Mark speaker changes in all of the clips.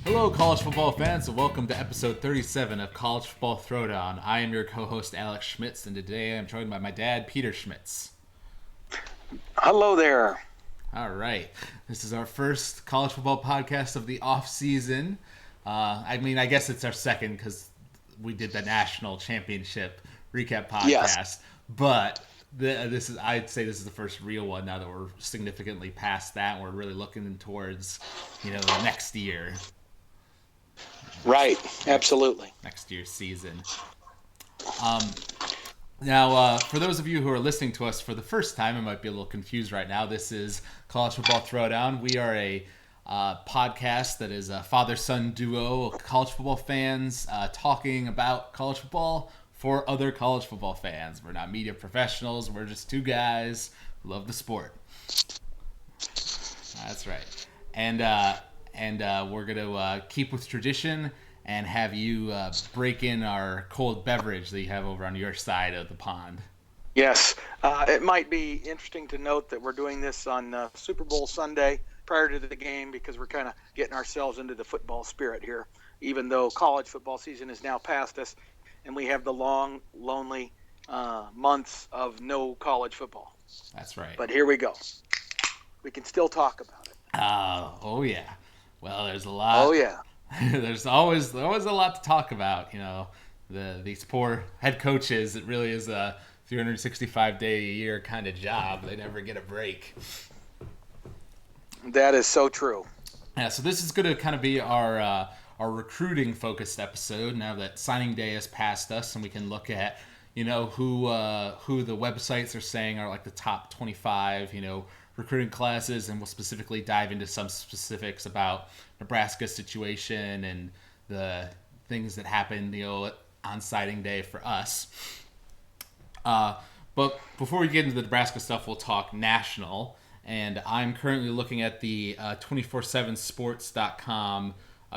Speaker 1: Hello, college football fans, and welcome to episode 37 of College Football Throwdown. I am your co-host, Alex Schmitz, and today I'm joined by my dad, Peter Schmitz.
Speaker 2: Hello there.
Speaker 1: All right. This is our first college football podcast of the off-season. I guess it's our second because we did the national championship recap podcast.
Speaker 2: Yes.
Speaker 1: But I'd say this is the first real one now that we're significantly past that. We're really looking towards, the next year.
Speaker 2: Right. Absolutely.
Speaker 1: Next year's season. Now, for those of you who are listening to us for the first time and might be a little confused right now, this is College Football Throwdown. We are a podcast that is a father-son duo of college football fans talking about college football for other college football fans. We're not media professionals. We're just two guys who love the sport. That's right. And we're going to keep with tradition and have you break in our cold beverage that you have over on your side of the pond.
Speaker 2: Yes. It might be interesting to note that we're doing this on Super Bowl Sunday prior to the game because we're kind of getting ourselves into the football spirit here, even though college football season is now past us and we have the long, lonely months of no college football.
Speaker 1: That's right.
Speaker 2: But here we go. We can still talk about it.
Speaker 1: Oh yeah. Well, there's a lot.
Speaker 2: Oh, yeah.
Speaker 1: There's always a lot to talk about. These poor head coaches. It really is a 365-day-a-year kind of job. They never get a break.
Speaker 2: That is so true.
Speaker 1: Yeah. So this is going to kind of be our recruiting focused episode. Now that signing day has passed us, and we can look at who the websites are saying are like the top 25. Recruiting classes, and we'll specifically dive into some specifics about Nebraska's situation and the things that happened, on signing day for us. But before we get into the Nebraska stuff, we'll talk national. And I'm currently looking at the 247sports.com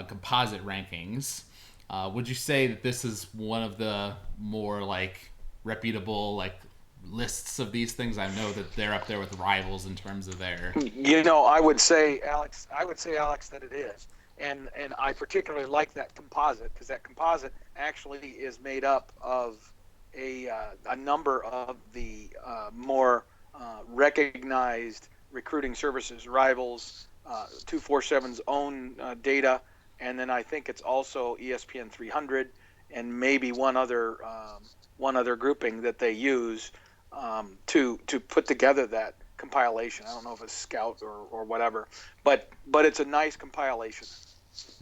Speaker 1: composite rankings. Would you say that this is one of the more reputable lists of these things? I know that they're up there with rivals in terms of their.
Speaker 2: I would say, Alex, that it is, and I particularly like that composite because that composite actually is made up of a number of the more recognized recruiting services, rivals, 247's own data, and then I think it's also ESPN 300 and maybe one other grouping that they use. To put together that compilation. I don't know if it's Scout or whatever, but it's a nice compilation.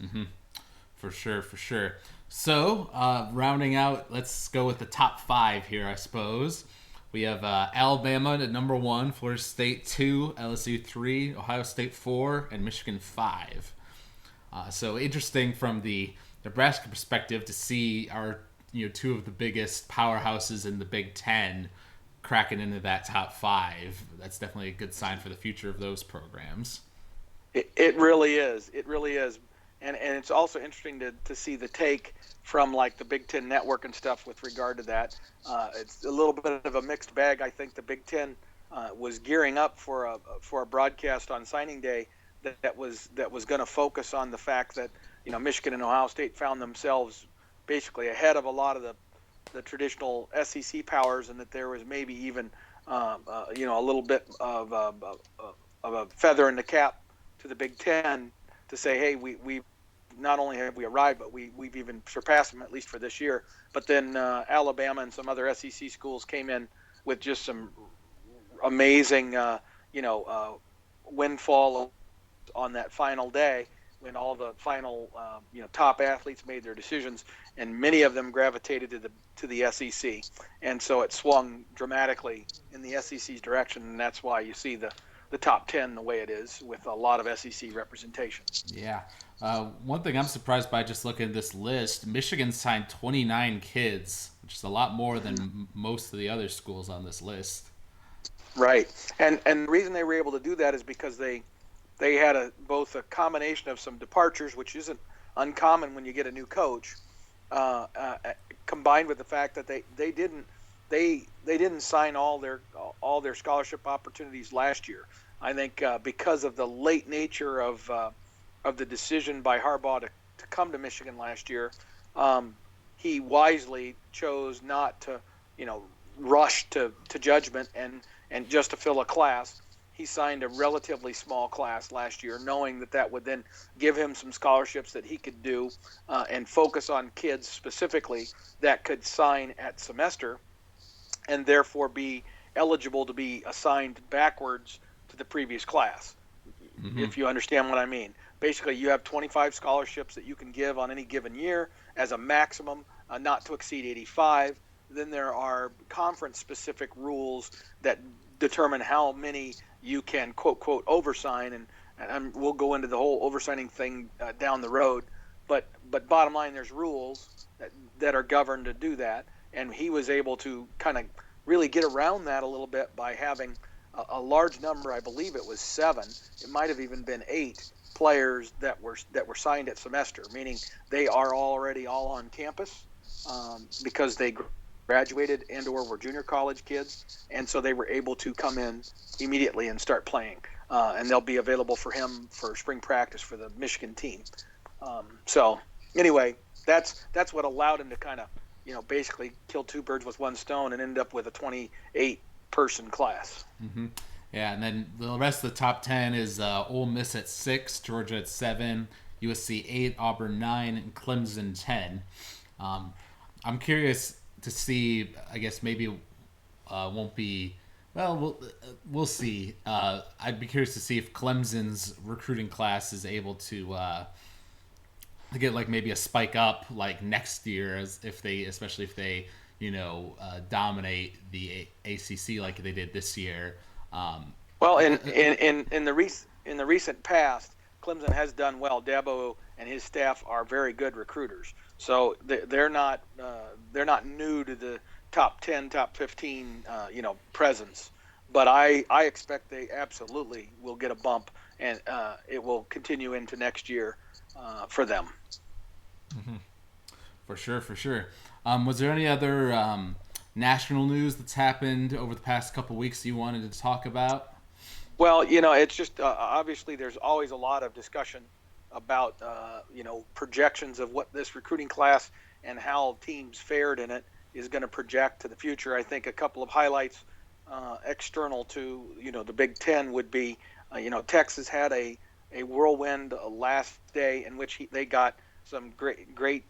Speaker 1: Mm-hmm. For sure. So, rounding out, let's go with the top 5 here, I suppose. We have Alabama at number 1, Florida State 2, LSU 3, Ohio State 4, and Michigan 5. So interesting from the Nebraska perspective to see our two of the biggest powerhouses in the Big Ten cracking into that top 5. That's definitely a good sign for the future of those programs.
Speaker 2: It really is. And it's also interesting to see the take from the Big Ten Network and stuff with regard to that. It's a little bit of a mixed bag. I think the Big Ten was gearing up for a broadcast on signing day that was going to focus on the fact that Michigan and Ohio State found themselves basically ahead of a lot of the traditional SEC powers, and that there was maybe even a little bit of a feather in the cap to the Big Ten to say, hey, we not only have we arrived, but we've even surpassed them, at least for this year. But then Alabama and some other SEC schools came in with just some amazing windfall on that final day, when all the final top athletes made their decisions, and many of them gravitated to the SEC, and so it swung dramatically in the SEC's direction, and that's why you see the top 10 the way it is, with a lot of SEC representation.
Speaker 1: Yeah. One thing I'm surprised by, just looking at this list, Michigan signed 29 kids, which is a lot more than most of the other schools on this list.
Speaker 2: Right, and the reason they were able to do that is because they had both a combination of some departures, which isn't uncommon when you get a new coach, combined with the fact that they didn't they didn't sign all their scholarship opportunities last year. I think because of the late nature of the decision by Harbaugh to come to Michigan last year, um, he wisely chose not to, you know, rush to judgment and just to fill a class. He signed a relatively small class last year, knowing that that would then give him some scholarships that he could do and focus on kids specifically that could sign at semester and therefore be eligible to be assigned backwards to the previous class,
Speaker 1: Mm-hmm.
Speaker 2: if you understand what I mean. Basically, you have 25 scholarships that you can give on any given year as a maximum, not to exceed 85. Then there are conference specific rules that determine how many you can quote quote oversign, and we'll go into the whole oversigning thing down the road. But bottom line, there's rules that are governed to do that, and he was able to kind of really get around that a little bit by having a large number. I believe it was 7. It might have even been 8 players that were signed at semester, meaning they are already all on campus because they graduated and/or were junior college kids, and so they were able to come in immediately and start playing. And they'll be available for him for spring practice for the Michigan team. So anyway, that's what allowed him to kind of, basically kill two birds with one stone and end up with a 28 person class.
Speaker 1: Mm-hmm. Yeah, and then the rest of the top 10 is Ole Miss at 6, Georgia at 7, USC 8, Auburn 9, and Clemson 10. I'm curious to see. I guess maybe won't be. Well, we'll see. I'd be curious to see if Clemson's recruiting class is able to get like maybe a spike up like next year, as if they, especially if they, dominate the ACC like they did this year.
Speaker 2: Well, in the recent past, Clemson has done well. Dabo and his staff are very good recruiters, so they're not new to the top 10, top 15, presence. But I expect they absolutely will get a bump, and it will continue into next year for them.
Speaker 1: For sure, for sure. Was there any other national news that's happened over the past couple weeks you wanted to talk about?
Speaker 2: Well, it's just obviously there's always a lot of discussion about projections of what this recruiting class and how teams fared in it is going to project to the future. I think a couple of highlights external to the Big Ten would be Texas had a whirlwind last day in which they got some great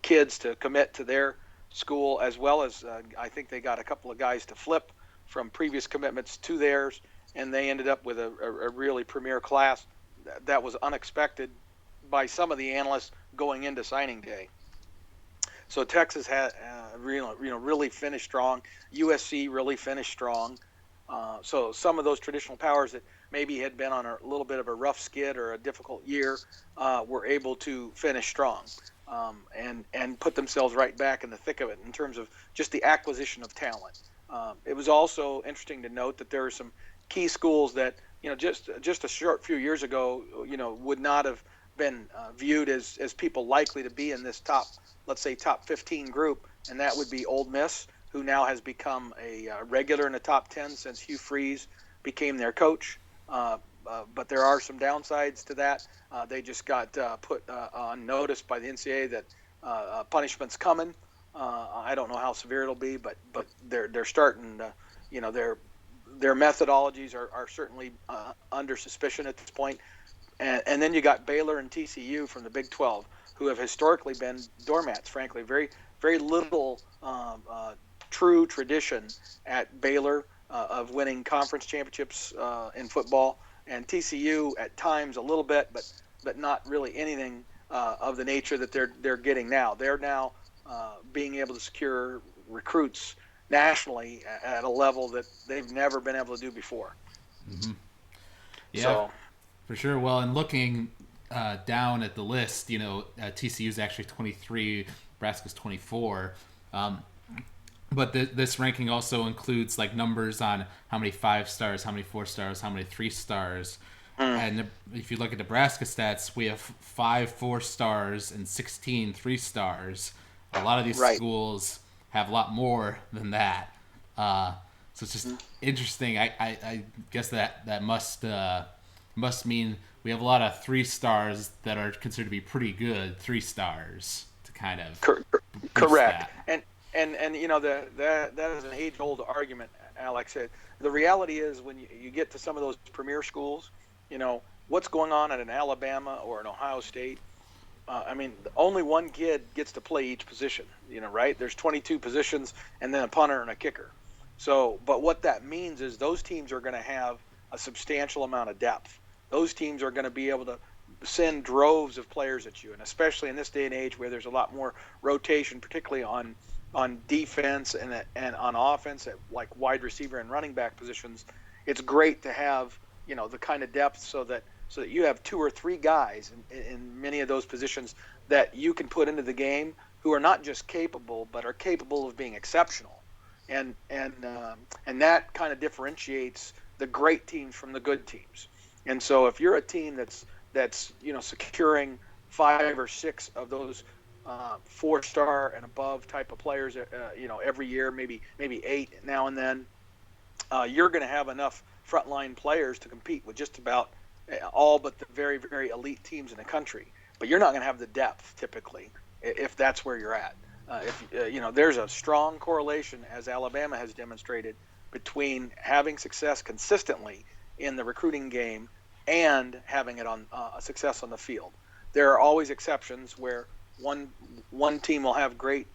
Speaker 2: kids to commit to their school, as well as I think they got a couple of guys to flip from previous commitments to theirs, and they ended up with a really premier class that was unexpected by some of the analysts going into signing day. So Texas had really finished strong. USC really finished strong. So some of those traditional powers that maybe had been on a little bit of a rough skid or a difficult year were able to finish strong and put themselves right back in the thick of it in terms of just the acquisition of talent. It was also interesting to note that there are some key schools that just a short few years ago would not have been viewed as people likely to be in this let's say top 15 group, and that would be Ole Miss, who now has become a regular in the top 10 since Hugh Freeze became their coach. But there are some downsides to that. They just got put on notice by the NCAA that punishment's coming. I don't know how severe it'll be, but they're starting. Their methodologies are certainly under suspicion at this point. And then you got Baylor and TCU from the Big 12, who have historically been doormats. Frankly, very very little true tradition at Baylor of winning conference championships in football, and TCU at times a little bit, but not really anything of the nature that they're getting now. They're now being able to secure recruits nationally at a level that they've never been able to do before.
Speaker 1: Mm-hmm. Yeah,
Speaker 2: So,
Speaker 1: for sure. Well, and looking down at the list, TCU is actually 23, Nebraska's 24. But this ranking also includes like numbers on how many 5 stars, how many 4 stars, how many 3 stars. And if you look at Nebraska stats, we have 5 4 stars and 16 3 stars. A lot of these
Speaker 2: right.
Speaker 1: schools have a lot more than that. So it's just interesting. I guess that must mean we have a lot of 3 stars that are considered to be pretty good 3 stars to kind of boost
Speaker 2: Correct.
Speaker 1: that.
Speaker 2: And that is an age old argument, Alex. The reality is when you get to some of those premier schools, what's going on at an Alabama or an Ohio State. I mean, only one kid gets to play each position, right? There's 22 positions and then a punter and a kicker. So, but what that means is those teams are going to have a substantial amount of depth. Those teams are going to be able to send droves of players at you, and especially in this day and age where there's a lot more rotation, particularly on defense and on offense at like wide receiver and running back positions. It's great to have the kind of depth so that you have 2 or 3 guys in many of those positions that you can put into the game who are not just capable but are capable of being exceptional, and that kind of differentiates the great teams from the good teams. And so if you're a team that's securing 5 or 6 of those 4-star and above type of players every year, maybe 8 now and then, you're going to have enough frontline players to compete with just about all but the very, very elite teams in the country. But you're not going to have the depth typically if that's where you're at. There's a strong correlation, as Alabama has demonstrated, between having success consistently in the recruiting game and having it on a success on the field. There are always exceptions where one team will have great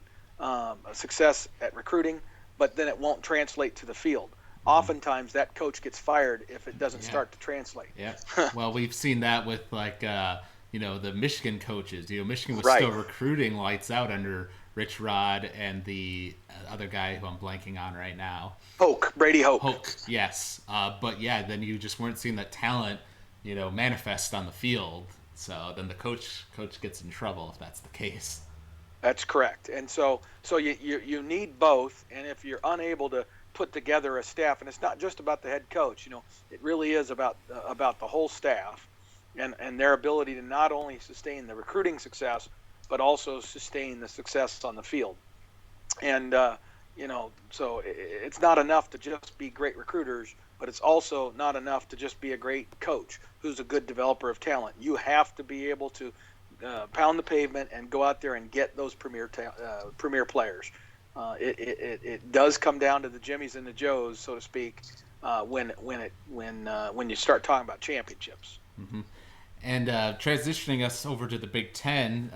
Speaker 2: success at recruiting, but then it won't translate to the field. Oftentimes that coach gets fired if it doesn't start to translate.
Speaker 1: Yeah. Well, we've seen that with the Michigan coaches. Michigan was
Speaker 2: Right.
Speaker 1: still recruiting lights out under Rich Rod and the other guy who I'm blanking on right now.
Speaker 2: Brady Hoke.
Speaker 1: Hoke, yes. But yeah, then you just weren't seeing that talent, manifest on the field. So then the coach gets in trouble if that's the case.
Speaker 2: That's correct. And so you need both. And if you're unable to put together a staff, and it's not just about the head coach, it really is about the whole staff and their ability to not only sustain the recruiting success, but also sustain the success on the field. And, so it's not enough to just be great recruiters, but it's also not enough to just be a great coach who's a good developer of talent. You have to be able to pound the pavement and go out there and get those premier players. It does come down to the Jimmies and the Joes, so to speak, when you start talking about championships.
Speaker 1: Mm-hmm. And transitioning us over to the Big Ten,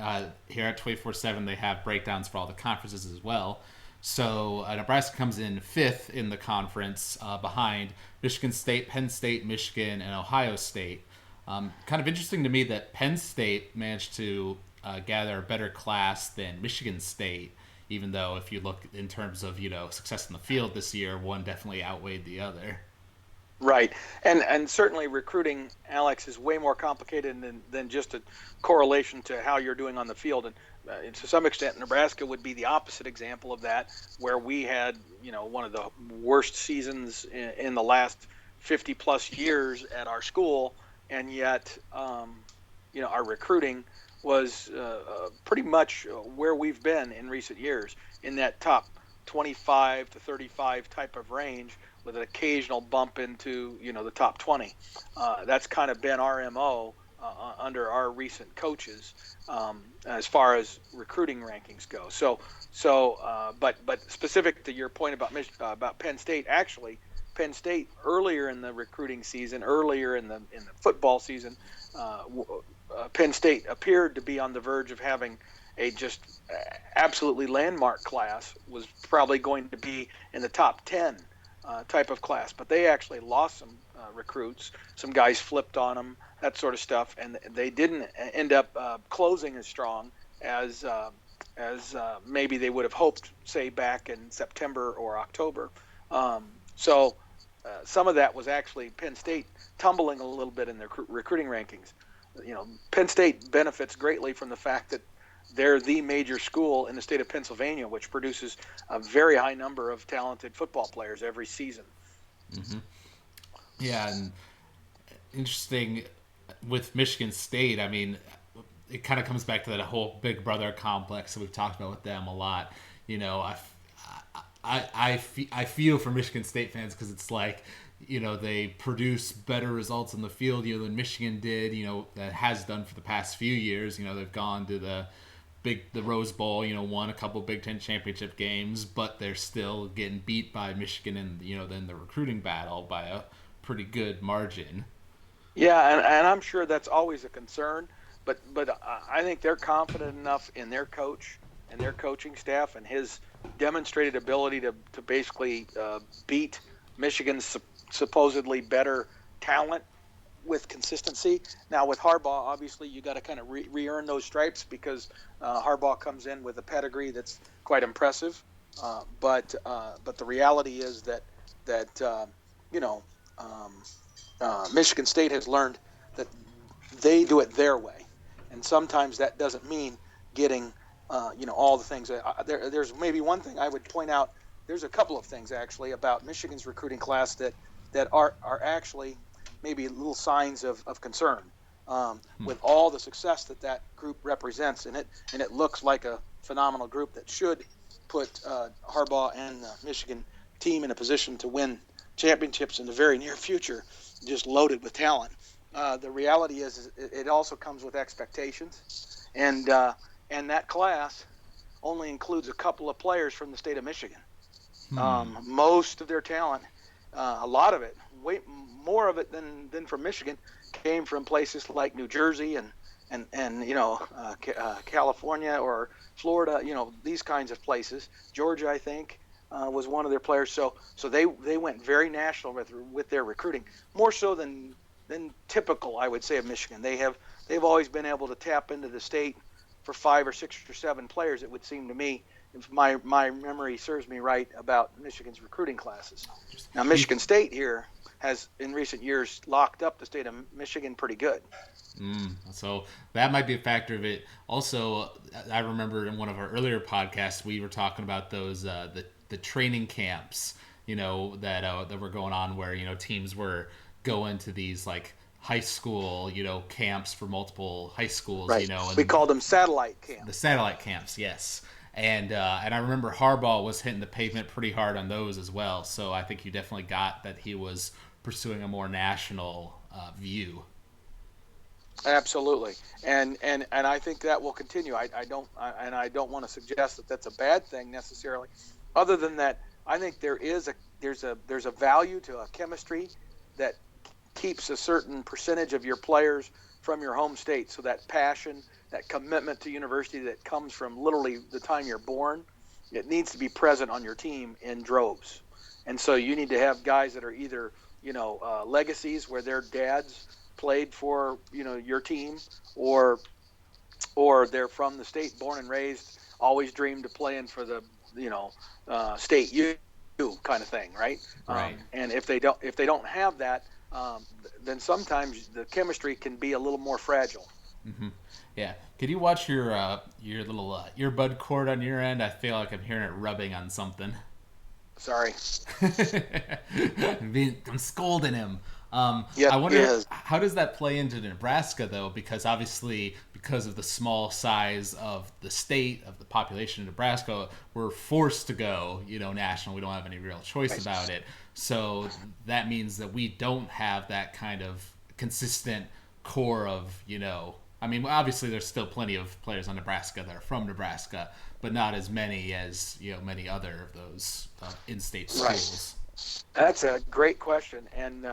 Speaker 1: here at 24/7, they have breakdowns for all the conferences as well. So Nebraska comes in 5th in the conference behind Michigan State, Penn State, Michigan, and Ohio State. Kind of interesting to me that Penn State managed to gather a better class than Michigan State, even though if you look in terms of success in the field this year, one definitely outweighed the other.
Speaker 2: Right, and certainly recruiting, Alex, is way more complicated than just a correlation to how you're doing on the field. And to some extent, Nebraska would be the opposite example of that, where we had one of the worst seasons in the last 50 plus years at our school, and yet our recruiting was pretty much where we've been in recent years, in that top 25 to 35 type of range, with an occasional bump into the top 20. That's kind of been our MO under our recent coaches as far as recruiting rankings go. But specific to your point about Penn State, actually, Penn State earlier in the recruiting season, earlier in the football season, Penn State appeared to be on the verge of having a just absolutely landmark class, was probably going to be in the top 10 type of class, but they actually lost some recruits. Some guys flipped on them, that sort of stuff, and they didn't end up closing as strong as maybe they would have hoped, say back in September or October. So some of that was actually Penn State tumbling a little bit in their recruiting rankings. Penn State benefits greatly from the fact that they're the major school in the state of Pennsylvania, which produces a very high number of talented football players every season.
Speaker 1: Mm-hmm. Yeah, and interesting with Michigan State, I mean, it kind of comes back to that whole big brother complex that we've talked about with them a lot. I feel for Michigan State fans because it's like, they produce better results in the field, than Michigan did, that has done for the past few years. They've gone to the Rose Bowl, won a couple Big Ten championship games, but they're still getting beat by Michigan in, in the recruiting battle by a pretty good margin.
Speaker 2: Yeah, and I'm sure that's always a concern, but I think they're confident enough in their coach and their coaching staff and his demonstrated ability to basically beat Michigan's supposedly better talent with consistency. Now with Harbaugh, obviously you got to kind of re-earn those stripes because Harbaugh comes in with a pedigree that's quite impressive. But the reality is that you know. Michigan State has learned that they do it their way, and sometimes that doesn't mean getting, all the things. There's maybe one thing I would point out. There's a couple of things actually about Michigan's recruiting class that are actually maybe little signs of concern with all the success that group represents, and it looks like a phenomenal group that should put Harbaugh and the Michigan team in a position to win championships in the very near future, just loaded with talent. The reality is it also comes with expectations, and that class only includes a couple of players from the state of Michigan. Most of their talent, a lot of it, way more of it than from Michigan, came from places like New Jersey and California or Florida, these kinds of places. Georgia, I think, was one of their players. So they went very national with their recruiting, more so than typical, I would say, of Michigan. They've always been able to tap into the state for 5 or 6 or 7 players. It would seem to me, if my memory serves me right, about Michigan's recruiting classes. Now, Michigan State here has, in recent years, locked up the state of Michigan pretty good.
Speaker 1: So that might be a factor of it. Also, I remember in one of our earlier podcasts, we were talking about those the training camps, that were going on where teams were going to these like high school, camps for multiple high schools,
Speaker 2: right.
Speaker 1: And
Speaker 2: we called them satellite camps.
Speaker 1: The satellite camps, yes. And I remember Harbaugh was hitting the pavement pretty hard on those as well. So I think you definitely got that he was pursuing a more national view.
Speaker 2: Absolutely, and I think that will continue. I don't want to suggest that that's a bad thing necessarily. Other than that, I think there's a value to a chemistry that keeps a certain percentage of your players from your home state. So that passion, that commitment to university that comes from literally the time you're born, it needs to be present on your team in droves. And so you need to have guys that are either legacies where their dads played for your team, or they're from the state, born and raised, always dreamed of playing for the state U kind of thing, right?
Speaker 1: Right.
Speaker 2: And if they don't have that, then sometimes the chemistry can be a little more fragile.
Speaker 1: Mm-hmm. Yeah. Could you watch your little earbud cord on your end? I feel like I'm hearing it rubbing on something.
Speaker 2: Sorry.
Speaker 1: I'm scolding him.
Speaker 2: Yep,
Speaker 1: I wonder how does that play into Nebraska though, because obviously because of the small size of the state, of the population of Nebraska, we're forced to go, national. We don't have any real choice about it. So that means that we don't have that kind of consistent core of, I mean, obviously there's still plenty of players on Nebraska that are from Nebraska, but not as many as, many other of those in-state schools.
Speaker 2: Right. That's a great question. And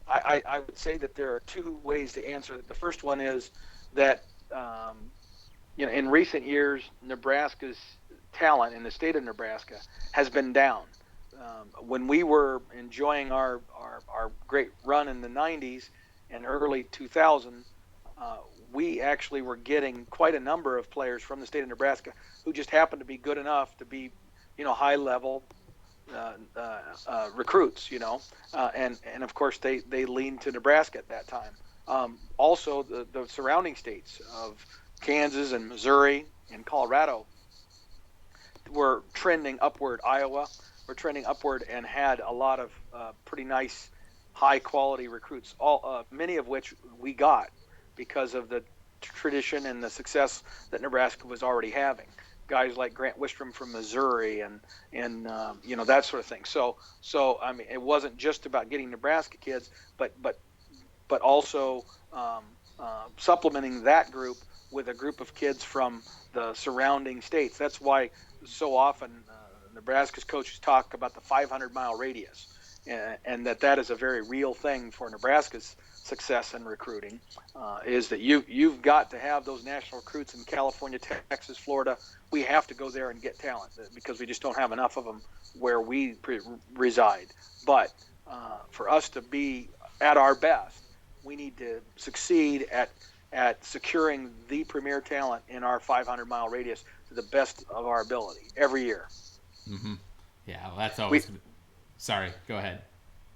Speaker 2: I would say that there are 2 ways to answer it. The first one is that, in recent years, Nebraska's talent in the state of Nebraska has been down. When we were enjoying our great run in the 90s and early 2000, we actually were getting quite a number of players from the state of Nebraska who just happened to be good enough to be, high level recruits, and of course they leaned to Nebraska at that time. Also, the surrounding states of Kansas and Missouri and Colorado were trending upward. Iowa were trending upward and had a lot of pretty nice, high quality recruits. Many of which we got because of the tradition and the success that Nebraska was already having. guys like Grant Wistrom from Missouri, and that sort of thing. So I mean, it wasn't just about getting Nebraska kids, but also supplementing that group with a group of kids from the surrounding states. That's why so often Nebraska's coaches talk about the 500-mile radius, and that is a very real thing for Nebraska's success in recruiting. Is that you've got to have those national recruits in California, Texas, Florida. We have to go there and get talent because we just don't have enough of them where we reside. But for us to be at our best, we need to succeed at securing the premier talent in our 500-mile radius to the best of our ability every year.
Speaker 1: Mm-hmm. Yeah, well, that's always.
Speaker 2: We,
Speaker 1: Sorry, go ahead.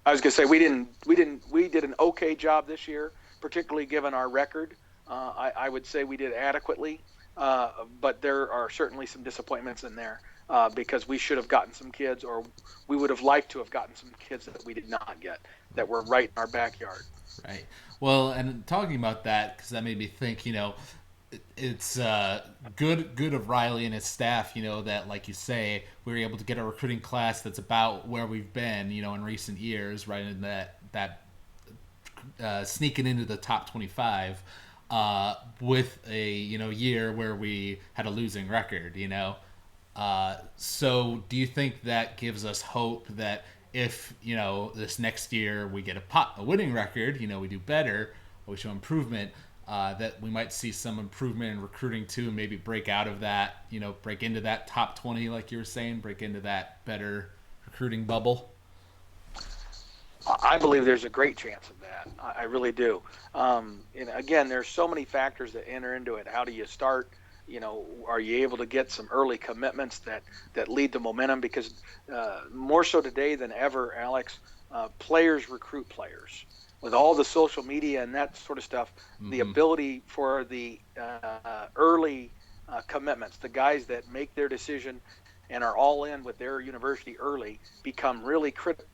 Speaker 2: I was going to say we did an okay job this year, particularly given our record. I would say we did adequately, but there are certainly some disappointments in there because we should have gotten some kids, or we would have liked to have gotten some kids that we did not get that were right in our backyard.
Speaker 1: Right. Well, and talking about that, because that made me think, it's good of Riley and his staff, that, like you say, we were able to get a recruiting class that's about where we've been, in recent years, right in that sneaking into the top 25 with a, year where we had a losing record, So do you think that gives us hope that if, this next year we get a winning record, we do better, or we show improvement, that we might see some improvement in recruiting too, and maybe break out of that, break into that top 20, like you were saying, break into that better recruiting bubble?
Speaker 2: I believe there's a great chance of that. I really do. And again, there's so many factors that enter into it. How do you start? Are you able to get some early commitments that lead to momentum? Because more so today than ever, Alex, players recruit players. With all the social media and that sort of stuff, the ability for the early commitments, the guys that make their decision and are all in with their university early, become really critical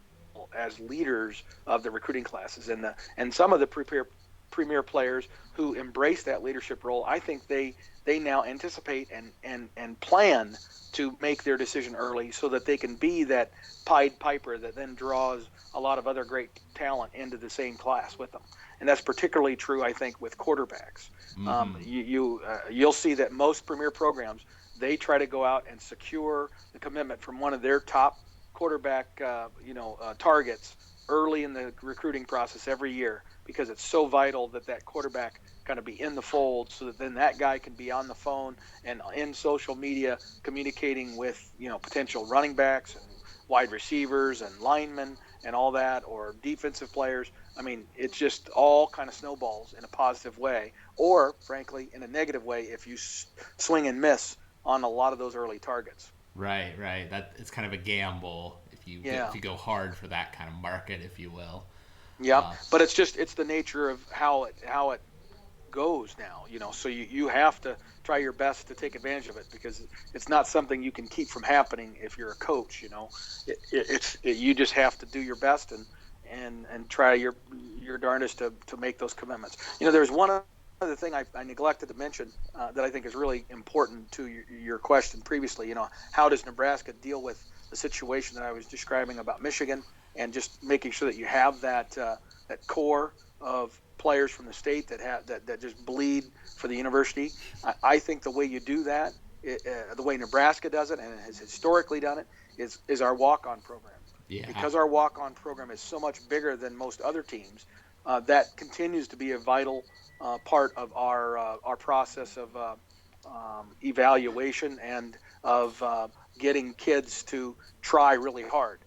Speaker 2: as leaders of the recruiting classes. And some of the premier players who embrace that leadership role, I think they now anticipate and plan to make their decision early so that they can be that Pied Piper that then draws a lot of other great talent into the same class with them. And that's particularly true, I think, with quarterbacks. You'll see that most premier programs, they try to go out and secure the commitment from one of their top quarterback targets early in the recruiting process every year, because it's so vital that quarterback kind of be in the fold, so that then that guy can be on the phone and in social media communicating with potential running backs and wide receivers and linemen and all that, or defensive players. I mean, it's just all kind of snowballs in a positive way, or frankly in a negative way if you swing and miss on a lot of those early targets.
Speaker 1: Right. That it's kind of a gamble if you go hard for that kind of market, if you will.
Speaker 2: Yeah, but it's the nature of how it goes now. So you have to try your best to take advantage of it, because it's not something you can keep from happening if you're a coach. You just have to do your best and try your darndest to make those commitments. There's one other thing I neglected to mention that I think is really important to your question previously. How does Nebraska deal with the situation that I was describing about Michigan, and just making sure that you have that core of players from the state that just bleed for the university. I think the way you do that, the way Nebraska does it and has historically done it, is our walk-on program.
Speaker 1: Yeah.
Speaker 2: Because our walk-on program is so much bigger than most other teams, that continues to be a vital part of our process of evaluation and of getting kids to try really hard.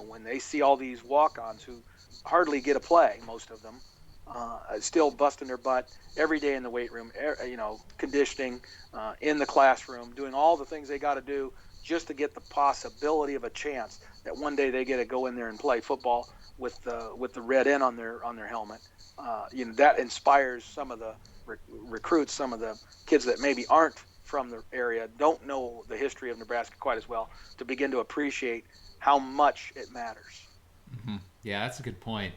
Speaker 2: When they see all these walk-ons who hardly get a play, most of them, still busting their butt every day in the weight room, conditioning, in the classroom, doing all the things they got to do just to get the possibility of a chance that one day they get to go in there and play football with the red N on their helmet. That inspires some of the recruits, some of the kids that maybe aren't from the area, don't know the history of Nebraska quite as well, to begin to appreciate how much it matters.
Speaker 1: Mm-hmm. Yeah, that's a good point.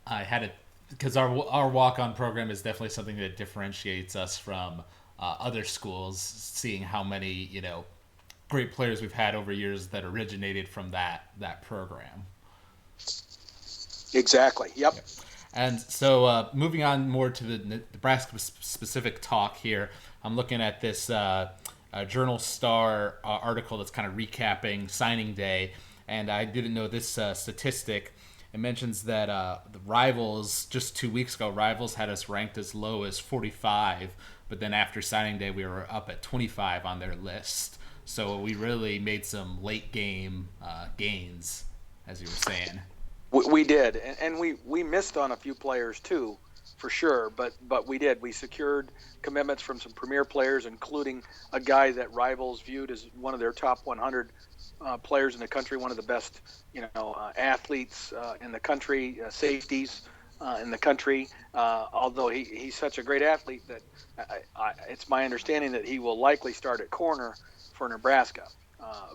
Speaker 1: I had it because our walk-on program is definitely something that differentiates us from other schools, seeing how many great players we've had over years that originated from that program.
Speaker 2: Exactly. Yep.
Speaker 1: And so, moving on more to the Nebraska specific talk here, I'm looking at this Journal Star article that's kind of recapping signing day, and I didn't know this statistic. It mentions that the Rivals, just 2 weeks ago, Rivals had us ranked as low as 45, but then after signing day, we were up at 25 on their list. So we really made some late game gains, as you were saying.
Speaker 2: We did, and we missed on a few players too, for sure. But we did. We secured commitments from some premier players, including a guy that Rivals viewed as one of their top 100 players in the country, one of the best, athletes in the country, safeties in the country. Although he's such a great athlete that it's my understanding that he will likely start at corner for Nebraska.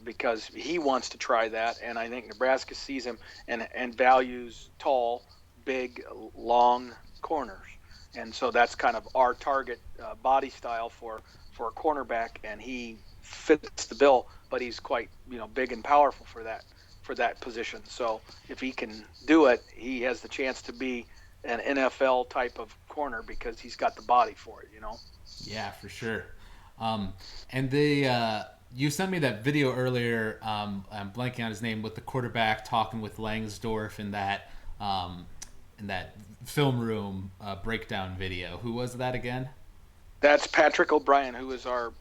Speaker 2: Because he wants to try that, and I think Nebraska sees him and values tall, big, long corners, and so that's kind of our target body style for a cornerback, and he fits the bill. But he's quite big and powerful for that position. So if he can do it, he has the chance to be an NFL type of corner because he's got the body for it.
Speaker 1: Yeah, for sure. And you sent me that video earlier. I'm blanking on his name, with the quarterback talking with Langsdorf in that film room breakdown video. Who was that again?
Speaker 2: That's Patrick O'Brien, who is our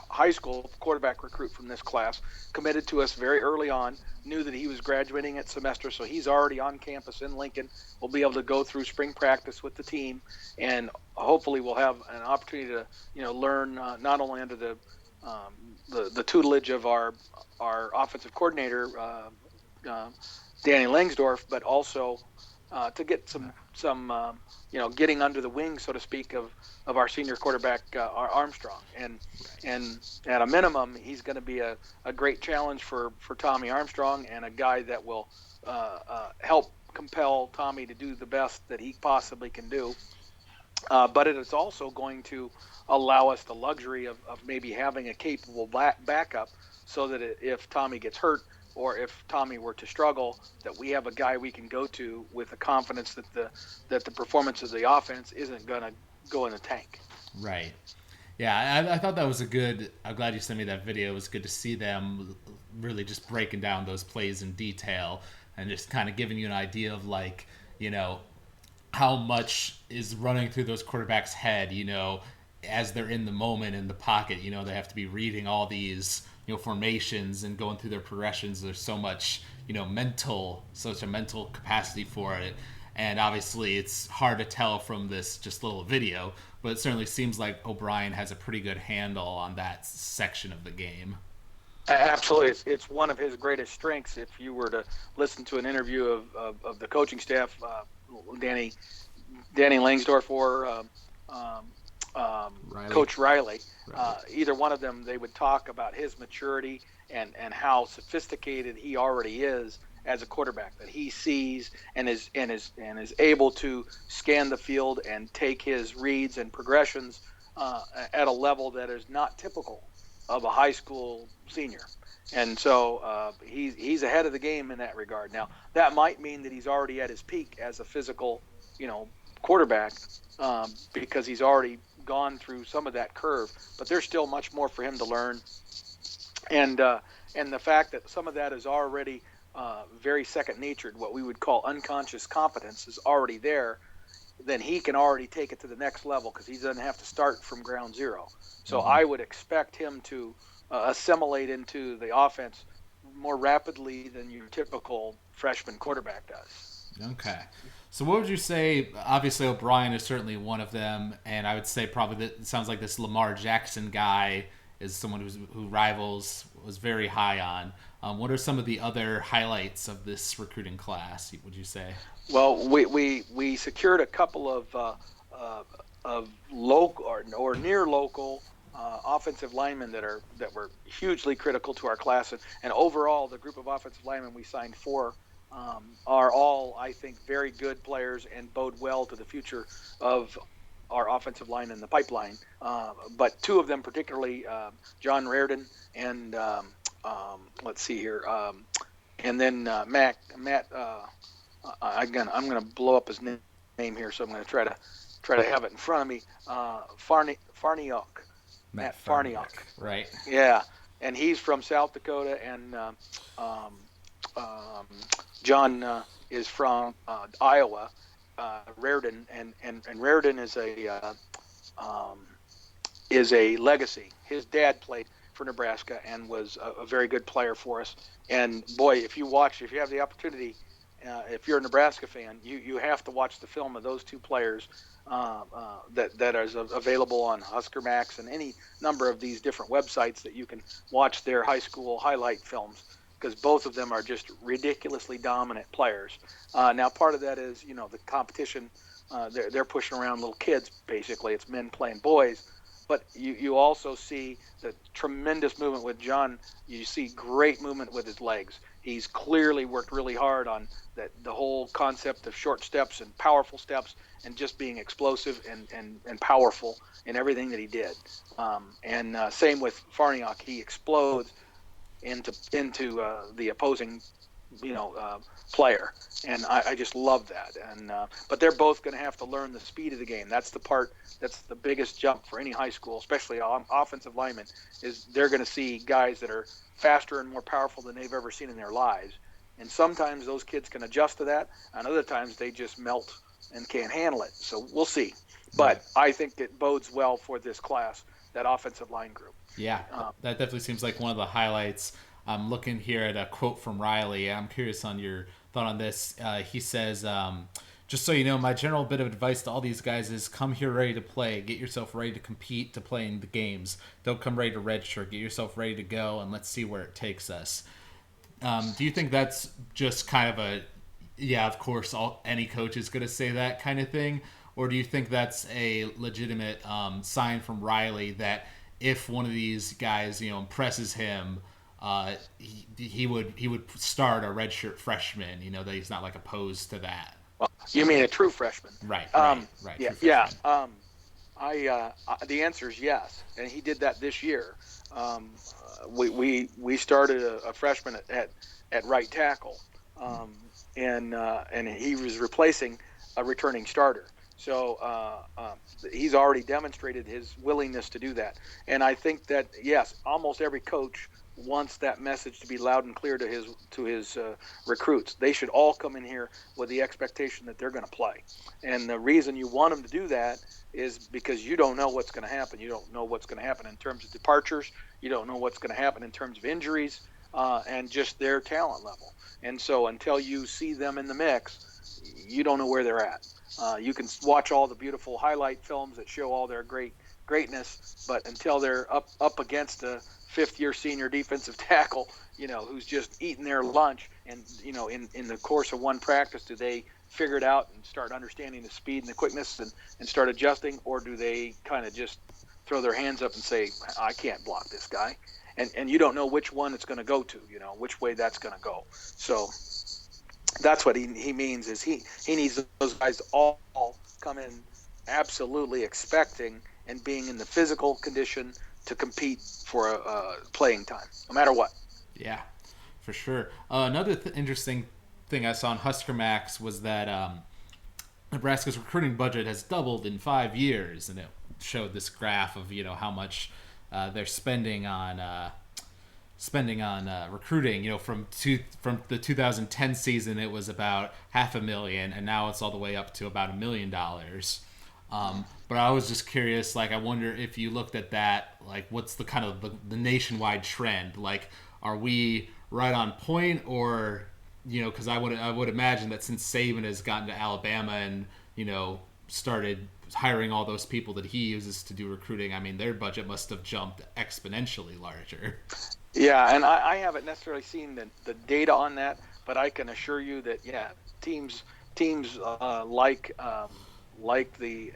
Speaker 2: high school quarterback recruit from this class. Committed to us very early on. Knew that he was graduating at semester, so he's already on campus in Lincoln. We'll be able to go through spring practice with the team, and hopefully we'll have an opportunity to learn not only under the tutelage of our offensive coordinator Danny Langsdorf, but also to get some getting under the wing, so to speak, of our senior quarterback Armstrong, and at a minimum he's going to be a great challenge for Tommy Armstrong, and a guy that will help compel Tommy to do the best that he possibly can do. But it is also going to allow us the luxury of maybe having a capable backup, so that if Tommy gets hurt or if Tommy were to struggle, that we have a guy we can go to with the confidence that the performance of the offense isn't going to go in the tank.
Speaker 1: Right. Yeah, I thought that was I'm glad you sent me that video. It was good to see them really just breaking down those plays in detail and just kind of giving you an idea of how much is running through those quarterbacks' head, as they're in the moment in the pocket. They have to be reading all these, formations and going through their progressions. There's so much, such a mental capacity for it. And obviously it's hard to tell from this just little video, but it certainly seems like O'Brien has a pretty good handle on that section of the game.
Speaker 2: Absolutely. It's one of his greatest strengths. If you were to listen to an interview of the coaching staff, Danny Langsdorf or
Speaker 1: Riley.
Speaker 2: Coach Riley, either one of them, they would talk about his maturity and how sophisticated he already is as a quarterback, that he sees and is able to scan the field and take his reads and progressions at a level that is not typical of a high school senior. And so he's ahead of the game in that regard. Now, that might mean that he's already at his peak as a physical, quarterback, because he's already gone through some of that curve. But there's still much more for him to learn. And the fact that some of that is already very second-natured, what we would call unconscious competence, is already there, then he can already take it to the next level because he doesn't have to start from ground zero. So I would expect him to assimilate into the offense more rapidly than your typical freshman quarterback does.
Speaker 1: Okay. So what would you say? Obviously, O'Brien is certainly one of them, and I would say probably that it sounds like this Lamar Jackson guy is someone who Rivals was very high on. What are some of the other highlights of this recruiting class, would you say?
Speaker 2: Well, we secured a couple of local or near local offensive linemen that were hugely critical to our class, and overall the group of offensive linemen we signed for are all, I think, very good players and bode well to the future of are offensive line in the pipeline. But two of them particularly, John Reardon and let's see here, and then Matt. Again, I'm going to blow up his name here, so I'm going to try to have it in front of me. Farniok. Matt Farniok.
Speaker 1: Right.
Speaker 2: Yeah, and he's from South Dakota, and um, um, John is from Iowa. Reardon and Reardon is a legacy. His dad played for Nebraska and was a very good player for us. And boy, if you have the opportunity, if you're a Nebraska fan, you have to watch the film of those two players that is available on Husker Max and any number of these different websites that you can watch their high school highlight films, because both of them are just ridiculously dominant players. Now, part of that is, the competition. They're pushing around little kids, basically. It's men playing boys. But you also see the tremendous movement with John. You see great movement with his legs. He's clearly worked really hard on the whole concept of short steps and powerful steps, and just being explosive and powerful in everything that he did. And same with Farniok. He explodes into the opposing player, and I just love that. And but they're both going to have to learn the speed of the game. That's the biggest jump for any high school, especially offensive linemen, is they're going to see guys that are faster and more powerful than they've ever seen in their lives. And sometimes those kids can adjust to that, and other times they just melt and can't handle it. So we'll see. But I think it bodes well for this class, that offensive line group.
Speaker 1: Yeah, that definitely seems like one of the highlights. I'm looking here at a quote from Riley. I'm curious on your thought on this. He says, just so you know, my general bit of advice to all these guys is come here ready to play. Get yourself ready to compete, to play in the games. Don't come ready to redshirt. Get yourself ready to go, and let's see where it takes us. Do you think that's just kind of a, yeah, of course, any coach is going to say that kind of thing? Or do you think that's a legitimate sign from Riley that if one of these guys, impresses him, he would start a redshirt freshman, that he's not like opposed to that?
Speaker 2: Well, you mean a true freshman?
Speaker 1: Right.
Speaker 2: Yeah. The answer is yes, and he did that this year. We started a freshman at right tackle, and he was replacing a returning starter. So he's already demonstrated his willingness to do that, and I think that yes, almost every coach wants that message to be loud and clear to his recruits. They should all come in here with the expectation that they're going to play, and the reason you want them to do that is because you don't know what's going to happen. You don't know what's going to happen in terms of departures. You don't know what's going to happen in terms of injuries and just their talent level. And so until you see them in the mix, you don't know where they're at. You can watch all the beautiful highlight films that show all their greatness, but until they're up against a fifth-year senior defensive tackle, who's just eating their lunch, and in the course of one practice, do they figure it out and start understanding the speed and the quickness and start adjusting, or do they kind of just throw their hands up and say, I can't block this guy? And you don't know which one it's going to go to, which way that's going to go. So that's what he means, is he needs those guys to all come in absolutely expecting and being in the physical condition to compete for playing time, no matter what.
Speaker 1: Yeah, for sure. Another interesting thing I saw on Husker Max was that Nebraska's recruiting budget has doubled in 5 years, and it showed this graph of how much they're spending on recruiting. From the 2010 season, it was about $500,000, and now it's all the way up to about $1 million. But I was just curious, I wonder if you looked at that, what's the kind of the nationwide trend? Are we right on point, or, because I would imagine that since Saban has gotten to Alabama and, started hiring all those people that he uses to do recruiting, I mean, their budget must have jumped exponentially larger.
Speaker 2: Yeah, and I haven't necessarily seen the data on that, but I can assure you that, teams like the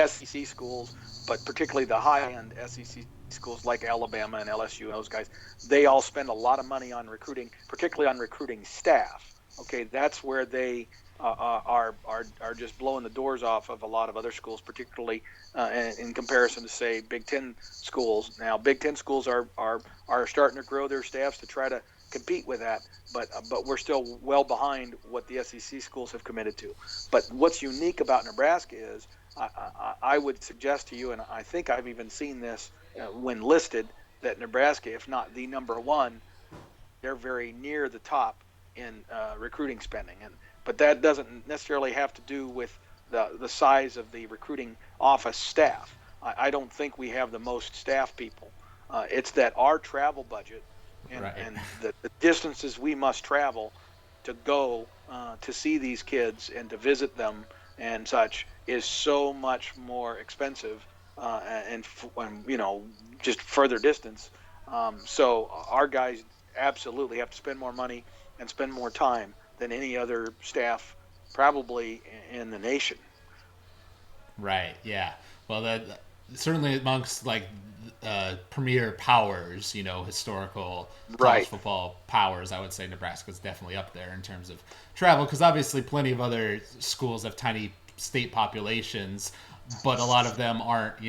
Speaker 2: SEC schools, but particularly the high-end SEC schools like Alabama and LSU and those guys, they all spend a lot of money on recruiting, particularly on recruiting staff. Okay, that's where they are just blowing the doors off of a lot of other schools, particularly in comparison to, say, Big Ten schools. Now, Big Ten schools are starting to grow their staffs to try to compete with that, but we're still well behind what the SEC schools have committed to. But what's unique about Nebraska is I would suggest to you, and I think I've even seen this when listed, that Nebraska, if not the number one, they're very near the top in recruiting spending. But that doesn't necessarily have to do with the size of the recruiting office staff. I don't think we have the most staff people. It's that our travel budget
Speaker 1: Right.
Speaker 2: and the distances we must travel to go to see these kids and to visit them and such is so much more expensive and just further distance. So our guys absolutely have to spend more money and spend more time than any other staff probably in the nation.
Speaker 1: Right. Yeah. Well, that certainly amongst like premier powers, historical college
Speaker 2: Right.
Speaker 1: football powers, I would say Nebraska's definitely up there in terms of travel, because obviously plenty of other schools have tiny state populations, but a lot of them aren't,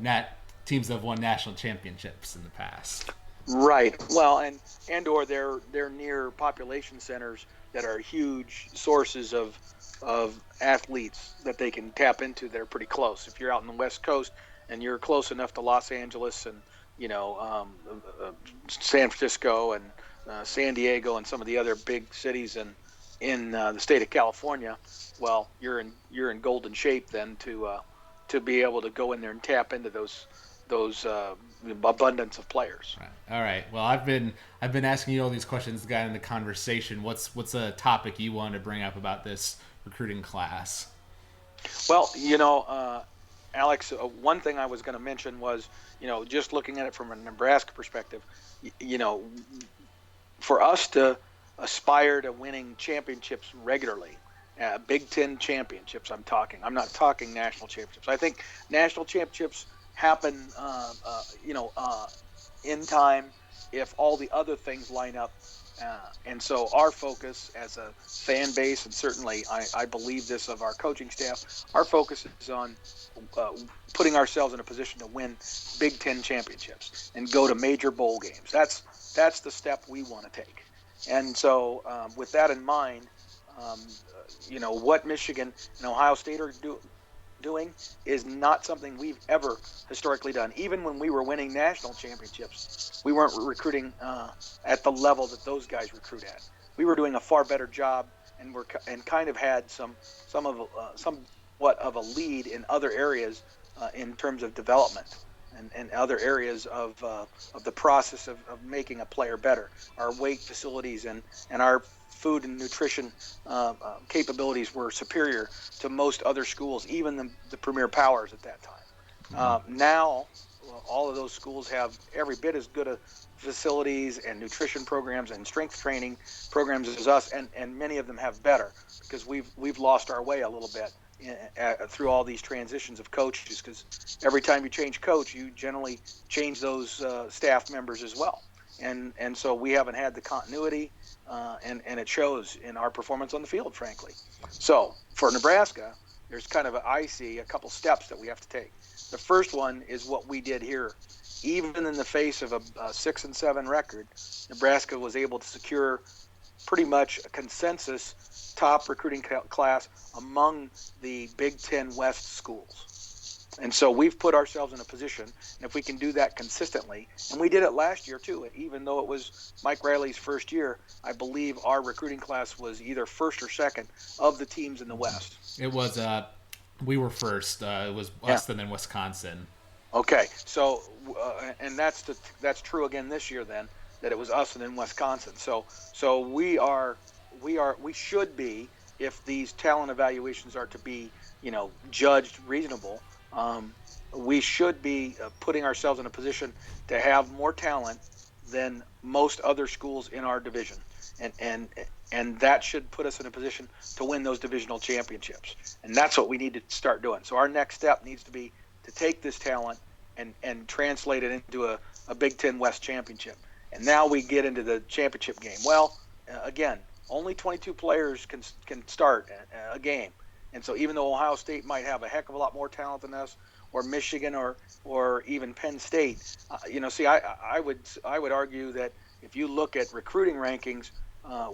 Speaker 1: nat teams that have won national championships in the past.
Speaker 2: Right. Well, and or they're near population centers that are huge sources of athletes that they can tap into. They're pretty close. If you're out on the West Coast and you're close enough to Los Angeles and San Francisco and San Diego and some of the other big cities in the state of California, well, you're in golden shape then to be able to go in there and tap into those abundance of players.
Speaker 1: Right. All right. Well, I've been asking you all these questions, got into conversation. What's a topic you want to bring up about this recruiting class?
Speaker 2: Well, Alex, one thing I was going to mention was, just looking at it from a Nebraska perspective, y- you know, for us to aspire to winning championships regularly, Big Ten championships, I'm talking. I'm not talking national championships. I think national championships happen, in time if all the other things line up. And so our focus as a fan base, and certainly I believe this of our coaching staff, our focus is on uh, putting ourselves in a position to win Big Ten championships and go to major bowl games. That's the step we want to take. And so, with that in mind, what Michigan and Ohio State are doing is not something we've ever historically done. Even when we were winning national championships, we weren't recruiting at the level that those guys recruit at. We were doing a far better job, and kind of had somewhat of a lead in other areas in terms of development and other areas of the process of making a player better. Our weight facilities and our food and nutrition capabilities were superior to most other schools, even the premier powers at that time. Now, well, all of those schools have every bit as good a facilities and nutrition programs and strength training programs as us, and many of them have better because we've lost our way a little bit through all these transitions of coaches. Because every time you change coach, you generally change those staff members as well, and so we haven't had the continuity, and it shows in our performance on the field, frankly. So for Nebraska, there's kind of I see a couple steps that we have to take. The first one is what we did here. Even in the face of a 6-7 record, Nebraska was able to secure pretty much a consensus top recruiting class among the Big Ten West schools. And so we've put ourselves in a position, and if we can do that consistently, and we did it last year too, even though it was Mike Riley's first year, I believe our recruiting class was either first or second of the teams in the West.
Speaker 1: It was we were first. It was
Speaker 2: Yeah.
Speaker 1: us and then Wisconsin.
Speaker 2: Okay. So, and that's true again this year then, that it was us and then Wisconsin. So we should be, if these talent evaluations are to be judged reasonable, we should be putting ourselves in a position to have more talent than most other schools in our division, and and and that should put us in a position to win those divisional championships. And that's what we need to start doing. So our next step needs to be to take this talent and translate it into a Big Ten West championship. And now we get into the championship game. Well, again, only 22 players can start a game. And so even though Ohio State might have a heck of a lot more talent than us, or Michigan, or even Penn State, see, I would argue that if you look at recruiting rankings,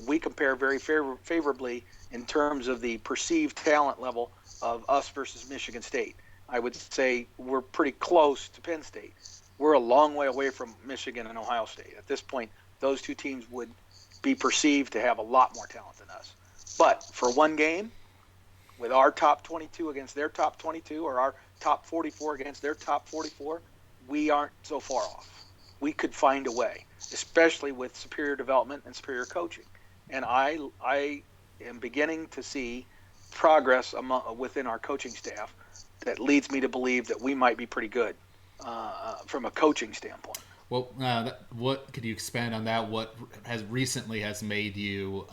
Speaker 2: we compare very favorably in terms of the perceived talent level of us versus Michigan State. I would say we're pretty close to Penn State. We're a long way away from Michigan and Ohio State. At this point, those two teams would be perceived to have a lot more talent than us. But for one game, with our top 22 against their top 22, or our top 44 against their top 44, we aren't so far off. We could find a way, especially with superior development and superior coaching. And I am beginning to see progress within our coaching staff that leads me to believe that we might be pretty good from a coaching standpoint.
Speaker 1: Well, what could you expand on that? What has made you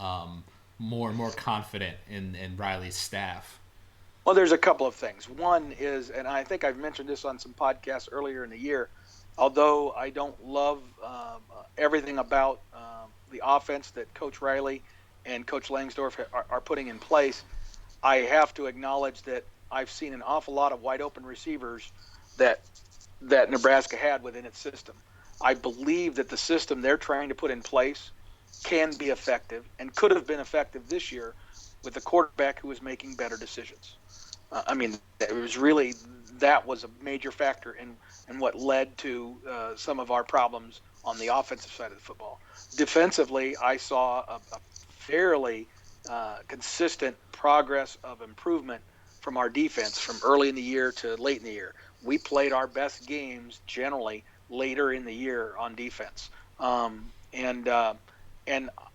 Speaker 1: more and more confident in Riley's staff?
Speaker 2: Well, there's a couple of things. One is, and I think I've mentioned this on some podcasts earlier in the year, although I don't love everything about the offense that Coach Riley and Coach Langsdorf are putting in place, I have to acknowledge that I've seen an awful lot of wide open receivers that Nebraska had within its system. I believe that the system they're trying to put in place can be effective and could have been effective this year with a quarterback who was making better decisions. That was a major factor in what led to some of our problems on the offensive side of the football. Defensively, I saw a fairly consistent progress of improvement from our defense from early in the year to late in the year. We played our best games generally later in the year on defense. And